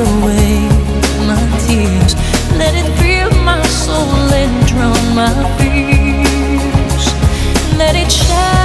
away my tears. Let it fill my soul and drown my fears. Let it shine.